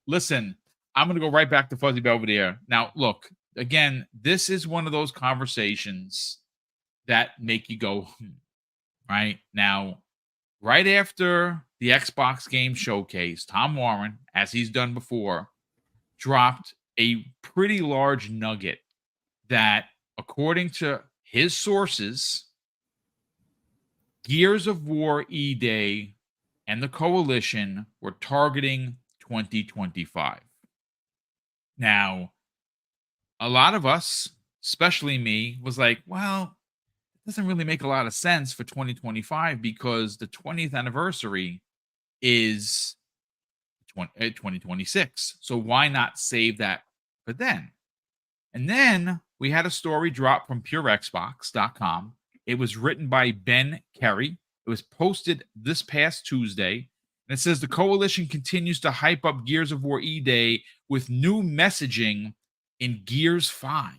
Listen, I'm gonna go right back to Fuzzy Belvedere. Now, look, again, this is one of those conversations that make you go, right? Now, right after the Xbox game showcase, Tom Warren, as he's done before, dropped a pretty large nugget that, according to his sources, Gears of War E-Day and the Coalition were targeting 2025. Now, a lot of us, especially me, was like, well, it doesn't really make a lot of sense for 2025 because the 20th anniversary is 2026. So why not save that for then? And then we had a story drop from purexbox.com. It was written by Ben Kerry. It was posted this past Tuesday. And it says the Coalition continues to hype up Gears of War E-Day with new messaging in Gears 5.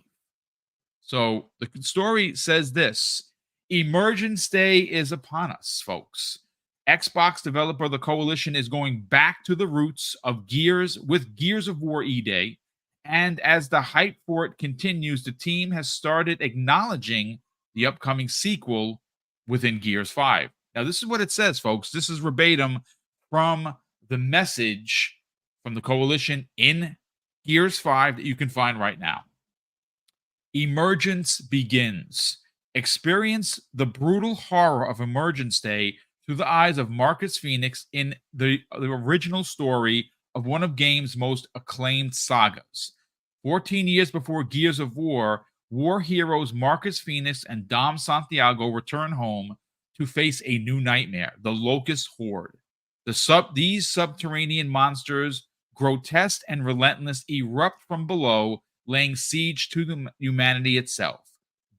So the story says this: Emergence Day is upon us, folks. Xbox developer The Coalition is going back to the roots of Gears with Gears of War E-Day. And as the hype for it continues, the team has started acknowledging the upcoming sequel within Gears 5. Now, this is what it says, folks. This is verbatim from the message from the Coalition in Gears 5 that you can find right now. Emergence begins. Experience the brutal horror of Emergence Day through the eyes of Marcus Fenix in the original story of one of game's most acclaimed sagas. 14 years before Gears of War, war heroes Marcus Fenix and Dom Santiago return home to face a new nightmare, the Locust Horde. These subterranean monsters, grotesque and relentless, erupt from below, laying siege to the humanity itself.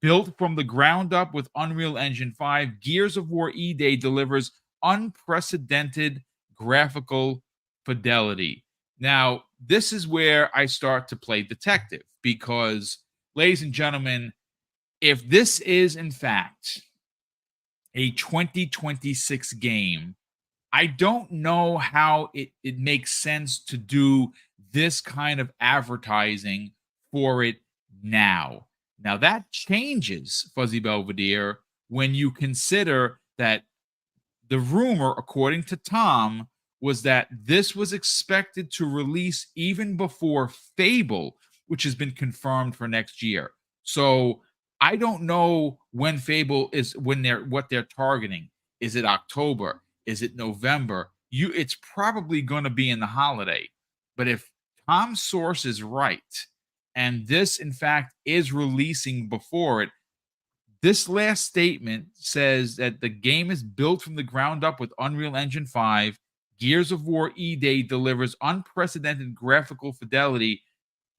Built from the ground up with Unreal Engine 5, Gears of War E-Day delivers unprecedented graphical fidelity. Now, this is where I start to play detective because, ladies and gentlemen, if this is in fact a 2026 game, I don't know how it makes sense to do this kind of advertising for it now. Now, that changes, Fuzzy Belvedere, when you consider that the rumor, according to Tom, was that this was expected to release even before Fable, which has been confirmed for next year. So I don't know when Fable is, what they're targeting. Is it October? Is it November? It's probably going to be in the holiday. But if Tom's source is right, and this, in fact, is releasing before it, this last statement says that the game is built from the ground up with Unreal Engine 5. Gears of War E-Day delivers unprecedented graphical fidelity.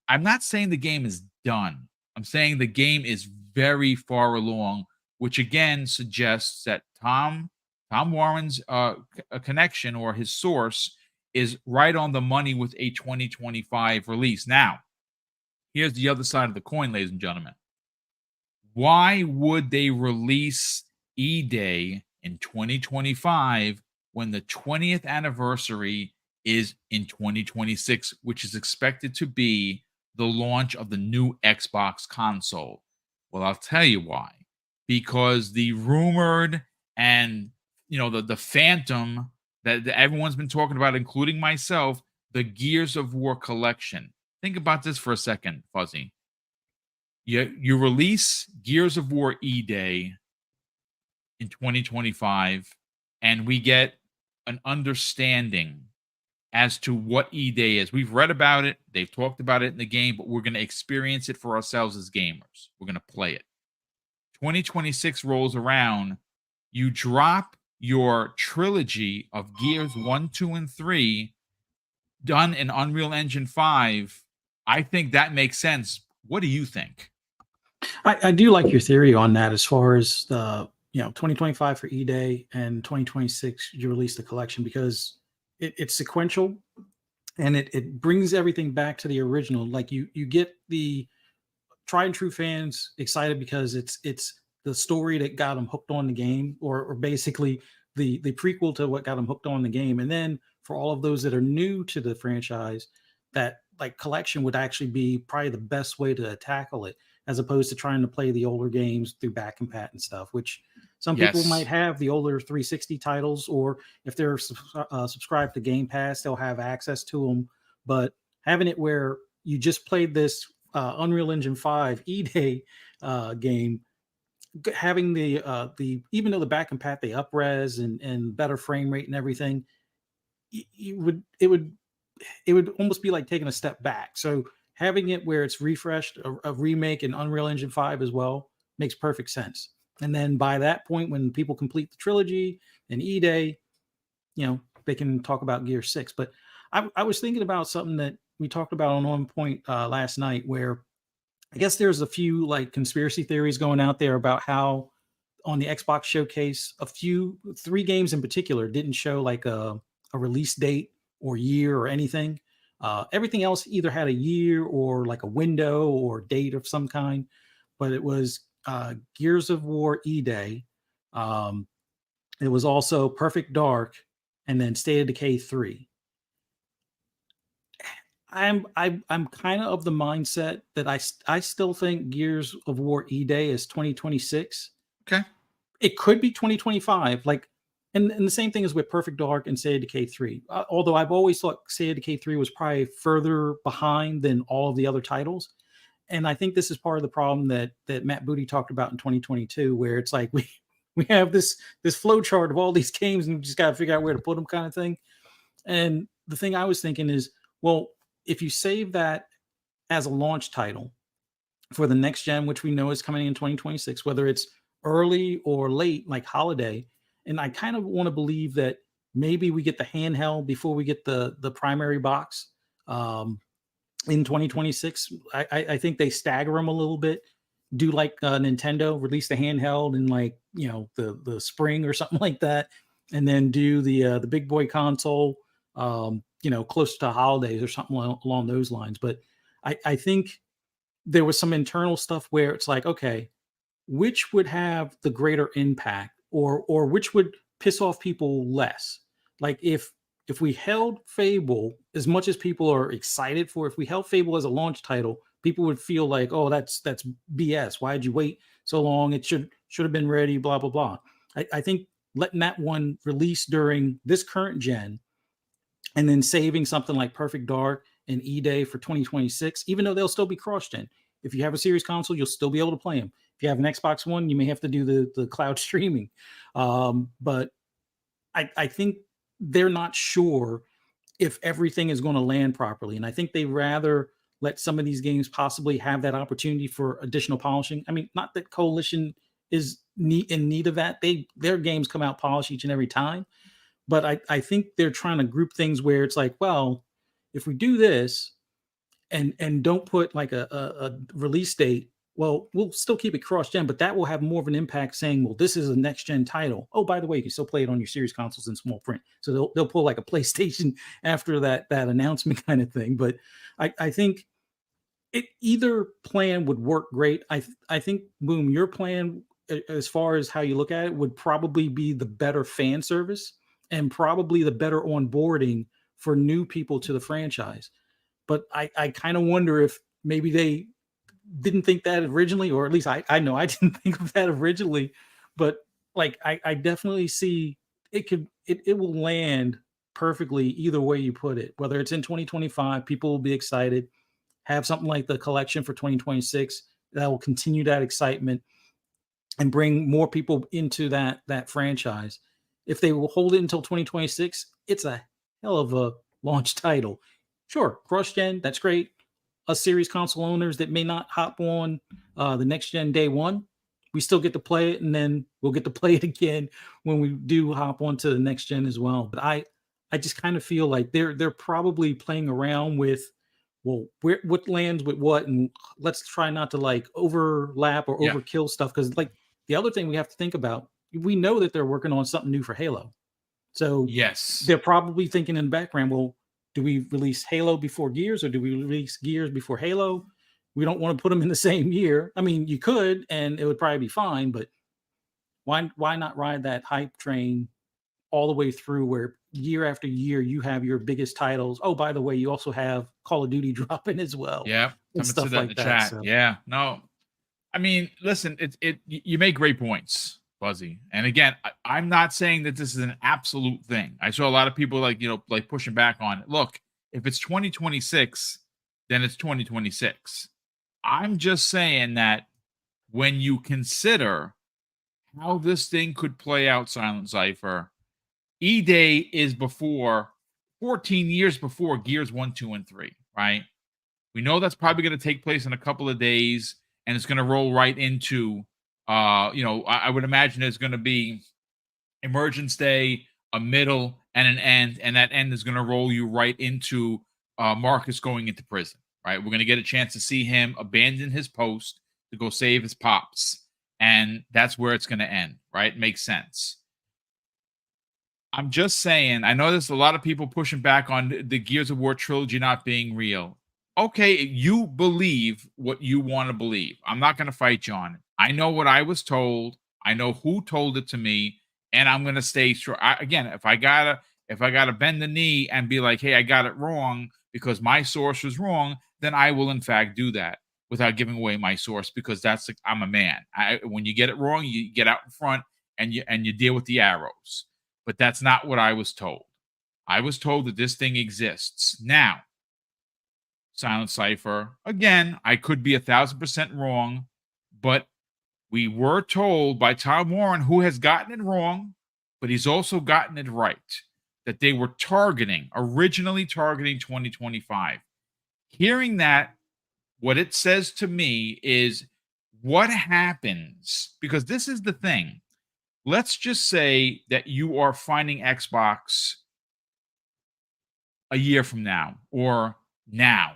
I'm not saying the game is done. I'm saying the game is very far along, which again suggests that Tom Warren's connection or his source is right on the money with a 2025 release. Now, here's the other side of the coin, ladies and gentlemen. Why would they release E-Day in 2025 when the 20th anniversary is in 2026, which is expected to be the launch of the new Xbox console? Well, I'll tell you why. Because the rumored and, the phantom that everyone's been talking about, including myself, the Gears of War collection. Think about this for a second, Fuzzy. You release Gears of War E-Day in 2025, and we get an understanding as to what E-Day is. We've read about it. They've talked about it in the game, but we're going to experience it for ourselves as gamers. We're going to play it. 2026 rolls around. You drop your trilogy of Gears 1, 2, and 3 done in Unreal Engine 5. I think that makes sense. What do you think? I do like your theory on that as far as the 2025 for E-Day and 2026 you release the collection, because it's sequential and it brings everything back to the original. Like you get the tried and true fans excited because it's the story that got them hooked on the game, or basically the prequel to what got them hooked on the game. And then for all of those that are new to the franchise, that like collection would actually be probably the best way to tackle it, as opposed to trying to play the older games through back and pat and stuff, which some people might Yes. have the older 360 titles, or if they're subscribed to Game Pass, they'll have access to them. But having it where you just played this Unreal Engine 5 E-Day game, having the even though the back and pat, they upres and better frame rate and everything, you would it would almost be like taking a step back. So having it where it's refreshed, a remake in Unreal Engine 5 as well, makes perfect sense. And then by that point, when people complete the trilogy and E-Day, they can talk about Gear 6. But I was thinking about something that we talked about on One Point last night, where I guess there's a few like conspiracy theories going out there about how on the Xbox showcase, three games in particular didn't show like a release date or year or anything. Everything else either had a year or like a window or date of some kind, but it was Gears of War E-Day. It was also Perfect Dark, and then State of Decay 3. I'm kind of the mindset that I still think Gears of War E-Day is 2026. Okay. It could be 2025. Like, and the same thing is with Perfect Dark and State of Decay 3. Although I've always thought State of Decay 3 was probably further behind than all of the other titles. And I think this is part of the problem that Matt Booty talked about in 2022, where it's like we have this flow chart of all these games and we just got to figure out where to put them, kind of thing. And the thing I was thinking is, well, if you save that as a launch title for the next gen, which we know is coming in 2026, whether it's early or late, like holiday, and I kind of want to believe that maybe we get the handheld before we get the primary box in 2026. I think they stagger them a little bit. Do like Nintendo, release the handheld in like the spring or something like that, and then do the big boy console close to holidays or something along those lines. But I think there was some internal stuff where it's like, okay, which would have the greater impact, or which would piss off people less? Like if we held Fable, as much as people are excited for, if we held Fable as a launch title, people would feel like, oh, that's BS. Why did you wait so long? It should have been ready, blah, blah, blah. I think letting that one release during this current gen, and then saving something like Perfect Dark and E-Day for 2026, even though they'll still be cross-gen. If you have a series console, you'll still be able to play them. If you have an Xbox One, you may have to do the cloud streaming. But I think they're not sure if everything is going to land properly. And I think they rather let some of these games possibly have that opportunity for additional polishing. I mean, not that Coalition is in need of that. Their games come out polished each and every time. But I think they're trying to group things where it's like, well, if we do this and don't put like a release date, well, we'll still keep it cross-gen, but that will have more of an impact saying, well, this is a next-gen title. Oh, by the way, you can still play it on your series consoles in small print. So they'll pull like a PlayStation after that announcement kind of thing. But I think either plan would work great. I think, Boom, your plan, as far as how you look at it, would probably be the better fan service and probably the better onboarding for new people to the franchise. But I kind of wonder if maybe they didn't think that originally, or at least I know I didn't think of that originally. But like I definitely see it will land perfectly either way you put it. Whether it's in 2025, people will be excited. Have something like the collection for 2026 that will continue that excitement and bring more people into that franchise. If they will hold it until 2026, it's a hell of a launch title. Sure, cross gen, that's great. Us series console owners that may not hop on the next gen day one, we still get to play it, and then we'll get to play it again when we do hop onto the next gen as well. But I just kind of feel like they're probably playing around with, well, what lands with what, and let's try not to like overlap or overkill stuff. Because like the other thing we have to think about, we know that they're working on something new for Halo, so yes, they're probably thinking in the background, well, do we release Halo before Gears, or do we release Gears before Halo? We don't want to put them in the same year. I mean, you could, and it would probably be fine, but why not ride that hype train all the way through where year after year, you have your biggest titles. Oh, by the way, you also have Call of Duty dropping as well, Yeah, and someone said stuff that in the like that. chat. So Yeah, no, I mean, listen, you make great points, Buzzy. And again, I'm not saying that this is an absolute thing. I saw a lot of people like pushing back on it. Look, if it's 2026, then it's 2026. I'm just saying that when you consider how this thing could play out, Silent Cipher, E-Day is before 14 years before Gears 1, 2, and 3, right? We know that's probably going to take place in a couple of days, and it's going to roll right into, I would imagine there's going to be Emergence Day, a middle, and an end, and that end is going to roll you right into Marcus going into prison, right? We're going to get a chance to see him abandon his post to go save his pops, and that's where it's going to end, right? Makes sense. I'm just saying, I know there's a lot of people pushing back on the Gears of War trilogy not being real. Okay, you believe what you want to believe. I'm not going to fight you on it. I know what I was told. I know who told it to me, and I'm going to stay sure. Again, if I gotta bend the knee and be like, "Hey, I got it wrong because my source was wrong," then I will in fact do that without giving away my source because I'm a man. When you get it wrong, you get out in front and you deal with the arrows. But that's not what I was told. I was told that this thing exists. Now, Silent Cipher, again, I could be 1,000% wrong, but we were told by Tom Warren, who has gotten it wrong, but he's also gotten it right, that they were originally targeting 2025. Hearing that, what it says to me is what happens, because this is the thing. Let's just say that you are finding Xbox a year from now or now,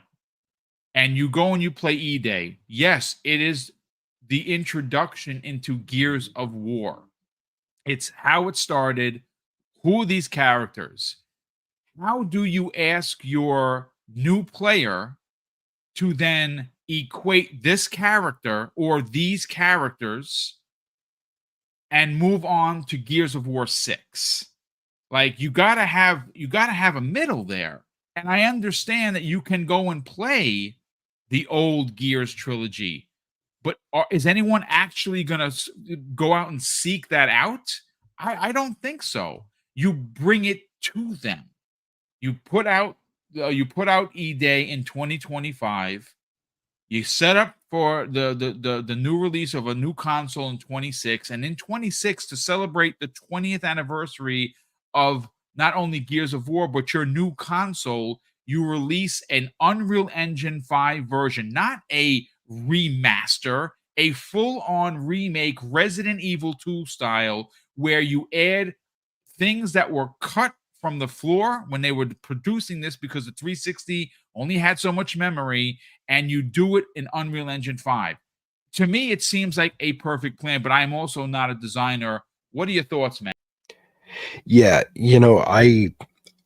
and you go and you play E-Day. Yes, it is the introduction into Gears of War. It's how it started. Who are these characters? How do you ask your new player to then equate this character or these characters and move on to Gears of War 6? Like you gotta have a middle there. And I understand that you can go and play the old Gears trilogy, but is anyone actually gonna go out and seek that out? I don't think so. You bring it to them. You put out E-Day in 2025. You set up for the new release of a new console in 26, and in 26 to celebrate the 20th anniversary of not only Gears of War but your new console, you release an Unreal Engine 5 version, not a remaster, a full-on remake Resident Evil 2 style where you add things that were cut from the floor when they were producing this because the 360 only had so much memory, and you do it in Unreal Engine 5. To me, it seems like a perfect plan, but I'm also not a designer. What are your thoughts, man? Yeah, I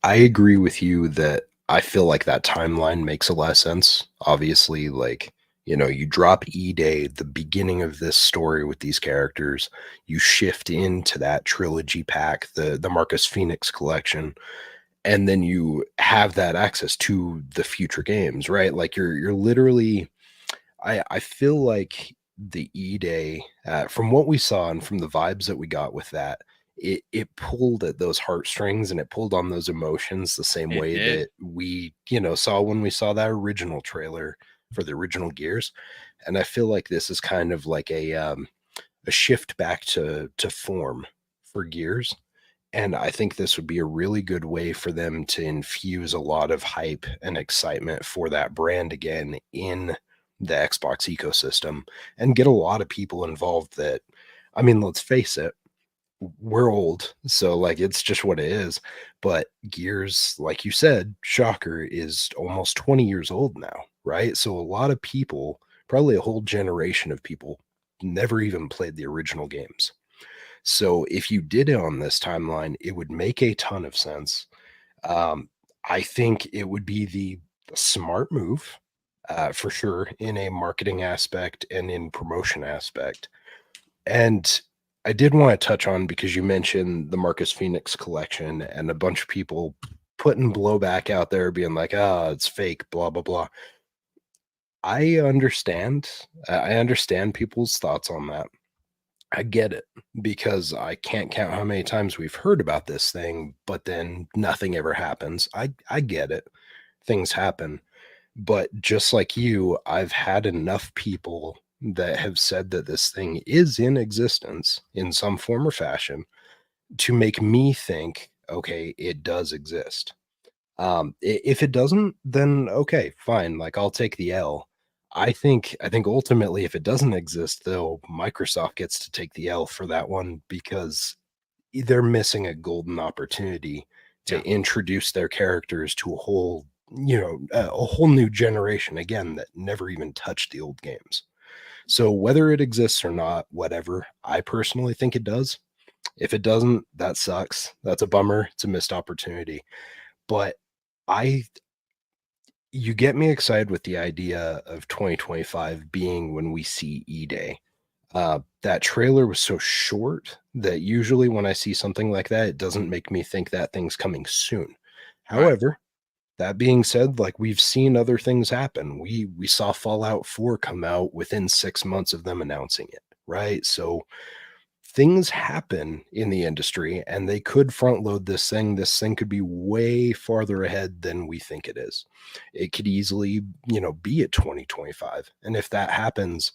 agree with you that I feel like that timeline makes a lot of sense. Obviously, like, you drop E-Day, the beginning of this story with these characters, you shift into that trilogy pack, the Marcus Fenix collection, and then you have that access to the future games, right? Like you're literally I feel like the E-Day, from what we saw and from the vibes that we got with that, it pulled at those heartstrings and it pulled on those emotions the same It way did. that we, saw when we saw that original trailer for the original Gears. And I feel like this is kind of like a shift back to form for Gears. And I think this would be a really good way for them to infuse a lot of hype and excitement for that brand again in the Xbox ecosystem and get a lot of people involved that, I mean, let's face it, we're old. So, like, it's just what it is. But Gears, like you said, shocker, is almost 20 years old now, right? So, a lot of people, probably a whole generation of people, never even played the original games. So if you did it on this timeline, it would make a ton of sense. Um, I think it would be the smart move, for sure, in a marketing aspect and in promotion aspect. And I did want to touch on, because you mentioned the Marcus Fenix collection and a bunch of people putting blowback out there being like, ah, it's fake, blah, blah, blah. I understand. I understand people's thoughts on that. I get it, because I can't count how many times we've heard about this thing, but then nothing ever happens. I get it. Things happen. But just like you, I've had enough people that have said that this thing is in existence in some form or fashion to make me think, okay, it does exist. If it doesn't, then okay, fine. Like, I'll take the L. I think ultimately, if it doesn't exist, though, Microsoft gets to take the L for that one, because they're missing a golden opportunity to Yeah. introduce their characters to a whole, a whole new generation again that never even touched the old games. So whether it exists or not, whatever, I personally think it does. If it doesn't, that sucks. That's a bummer. It's a missed opportunity. But I you get me excited with the idea of 2025 being when we see E-Day. That trailer was so short that usually when I see something like that, it doesn't make me think that thing's coming soon. Right. However, that being said, like, we've seen other things happen. We saw Fallout 4 come out within 6 months of them announcing it, right? So things happen in the industry, and they could front load this thing. This thing could be way farther ahead than we think it is. It could easily, be at 2025. And if that happens,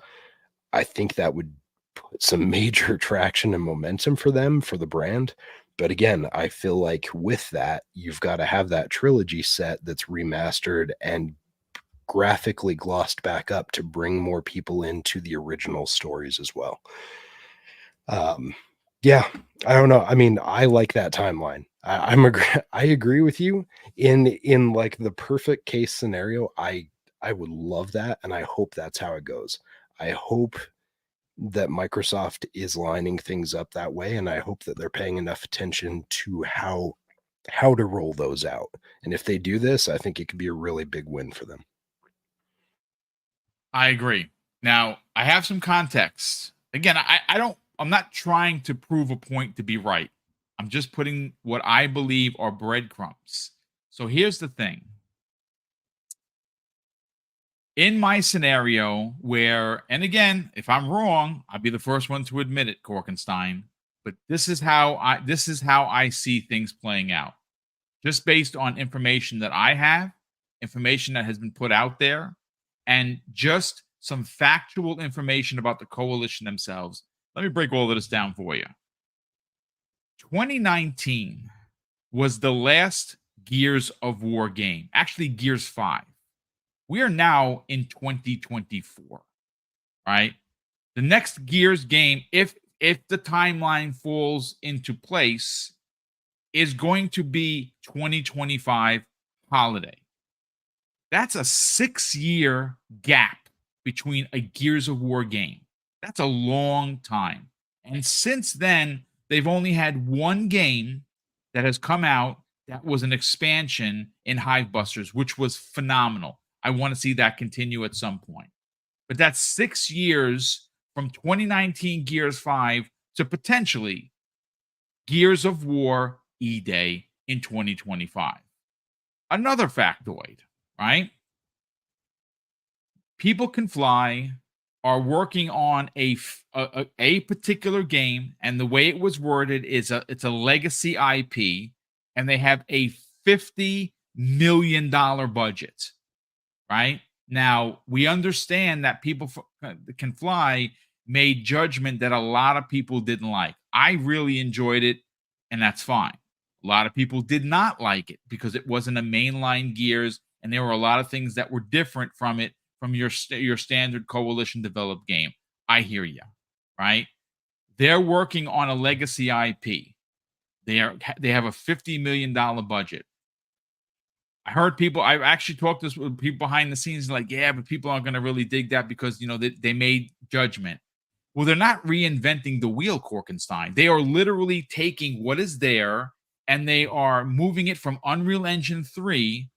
I think that would put some major traction and momentum for them, for the brand. But again, I feel like with that, you've got to have that trilogy set that's remastered and graphically glossed back up to bring more people into the original stories as well. Um, yeah, I don't know. I mean, I like that timeline. I agree with you. In like the perfect case scenario, I would love that, and I hope that's how it goes. I hope that Microsoft is lining things up that way, and I hope that they're paying enough attention to how to roll those out. And if they do this, I think it could be a really big win for them. I agree. Now, I have some context. Again, I'm not trying to prove a point to be right. I'm just putting what I believe are breadcrumbs. So here's the thing. In my scenario where, and again, if I'm wrong, I'll be the first one to admit it, Korkenstein, but this is how I see things playing out. Just based on information that I have, information that has been put out there, and just some factual information about the coalition themselves. Let me break all of this down for you. 2019 was the last Gears of War game, actually, Gears 5. We are now in 2024, right? The next Gears game, if the timeline falls into place, is going to be 2025 holiday. That's a 6-year gap between a Gears of War game. That's a long time. And since then, they've only had one game that has come out that was an expansion in Hivebusters, which was phenomenal. I want to see that continue at some point. But that's 6 years from 2019 Gears 5 to potentially Gears of War E-Day in 2025. Another factoid, right? People Can Fly are working on a particular game, and the way it was worded is it's a legacy IP, and they have a $50 million budget, right? Now, we understand that People Can Fly made judgment that a lot of people didn't like. I really enjoyed it, and that's fine. A lot of people did not like it because it wasn't a mainline Gears, and there were a lot of things that were different from it, from your standard Coalition developed game. I hear you, right? They're working on a legacy IP. They have a $50 million budget. I heard people. I've actually talked this with people behind the scenes, like, yeah, but people aren't going to really dig that because they made judgment. Well, they're not reinventing the wheel, Korkenstein. They are literally taking what is there and they are moving it from Unreal Engine 3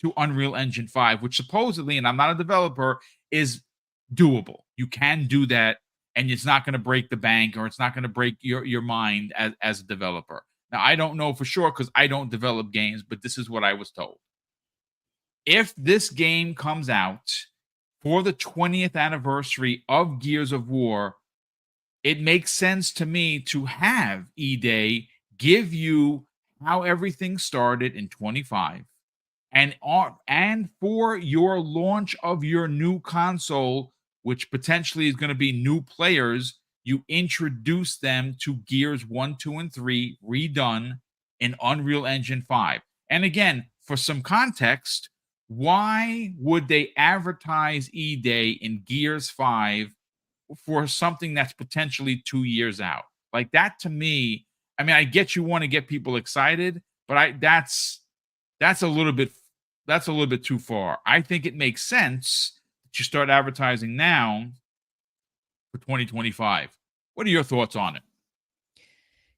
to Unreal Engine 5, which supposedly, and I'm not a developer, is doable. You can do that and it's not going to break the bank, or it's not going to break your mind as a developer. Now, I don't know for sure because I don't develop games, but this is what I was told. If this game comes out for the 20th anniversary of Gears of War, it makes sense to me to have E-Day give you how everything started in 25, and for your launch of your new console, which potentially is going to be new players, you introduce them to Gears 1, 2, and 3 redone in Unreal Engine 5. And again, for some context, why would they advertise E-Day in Gears 5 for something that's potentially 2 years out? Like, that to me, I mean, I get you want to get people excited, but that's a little bit too far. I think it makes sense that you start advertising now for 2025. What are your thoughts on it?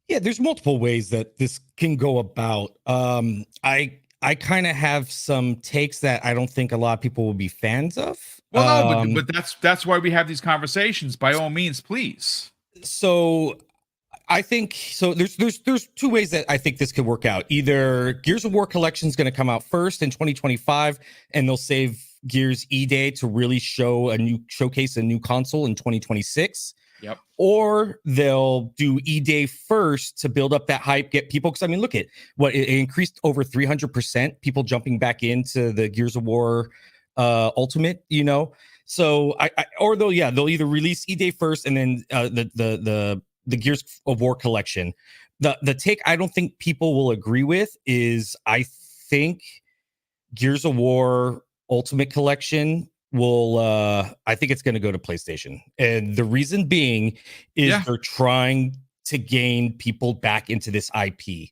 Yeah, there's multiple ways that this can go about. I kind of have some takes that I don't think a lot of people will be fans of. Well, no, but that's why we have these conversations. By all means, please. So I think so. There's two ways that I think this could work out. Either Gears of War Collection is going to come out first in 2025, and they'll save Gears E-Day to really showcase a new console in 2026. Yep. Or they'll do E-Day first to build up that hype, get people. Because I mean, look at what it increased over 300%. People jumping back into the Gears of War Ultimate. So or they'll either release E-Day first and then the Gears of War Collection. The take I don't think people will agree with is I think Gears of War Ultimate Collection will I think it's going to go to PlayStation. And the reason being is they're trying to gain people back into this IP.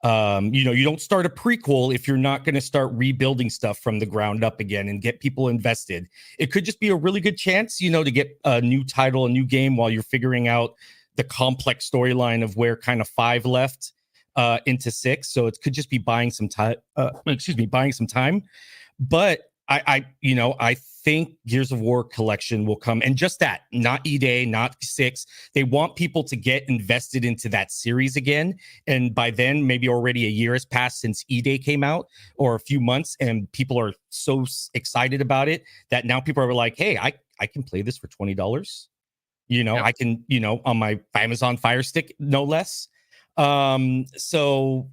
You don't start a prequel if you're not going to start rebuilding stuff from the ground up again and get people invested. It could just be a really good chance, to get a new title, a new game while you're figuring out the complex storyline of where kind of 5 left into 6. So it could just be buying some time. Buying some time. But I think Gears of War Collection will come, and just that, not E-Day, not 6. They want people to get invested into that series again. And by then, maybe already a year has passed since E-Day came out, or a few months, and people are so excited about it that now people are like, hey, I can play this for $20. I can, on my Amazon Fire Stick, no less. So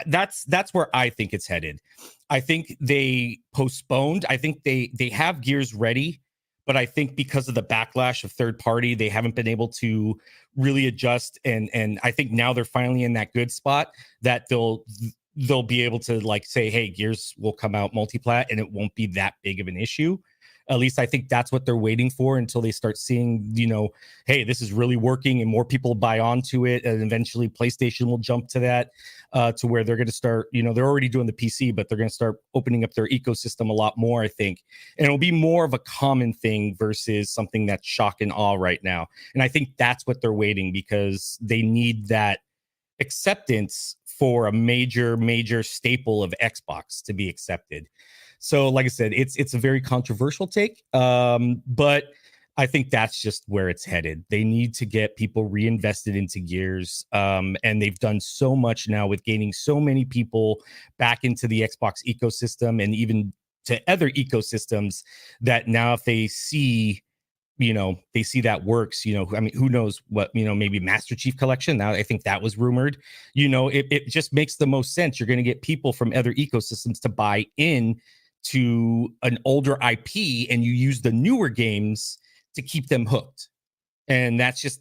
that's where I think it's headed. I think they postponed. I think they have Gears ready, but I think because of the backlash of third party, they haven't been able to really adjust. And I think now they're finally in that good spot that they'll be able to say, hey, Gears will come out multiplat and it won't be that big of an issue. At least I think that's what they're waiting for until they start seeing, hey, this is really working and more people buy onto it. And eventually PlayStation will jump to that, to where they're going to start, they're already doing the PC, but they're going to start opening up their ecosystem a lot more, I think. And it'll be more of a common thing versus something that's shock and awe right now. And I think that's what they're waiting, because they need that acceptance for a major staple of Xbox to be accepted. So, like I said, it's a very controversial take, but I think that's just where it's headed. They need to get people reinvested into Gears, and they've done so much now with gaining so many people back into the Xbox ecosystem and even to other ecosystems, that now if they see that works, I mean, who knows what, maybe Master Chief Collection. Now, I think that was rumored, it just makes the most sense. You're going to get people from other ecosystems to buy in to an older IP, and you use the newer games to keep them hooked. And that's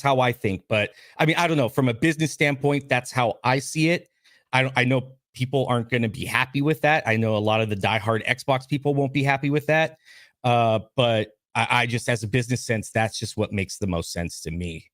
how I think. But I mean, I don't know, from a business standpoint, that's how I see it. I know people aren't going to be happy with that. I know a lot of the diehard Xbox people won't be happy with that. But I just, as a business sense, that's just what makes the most sense to me.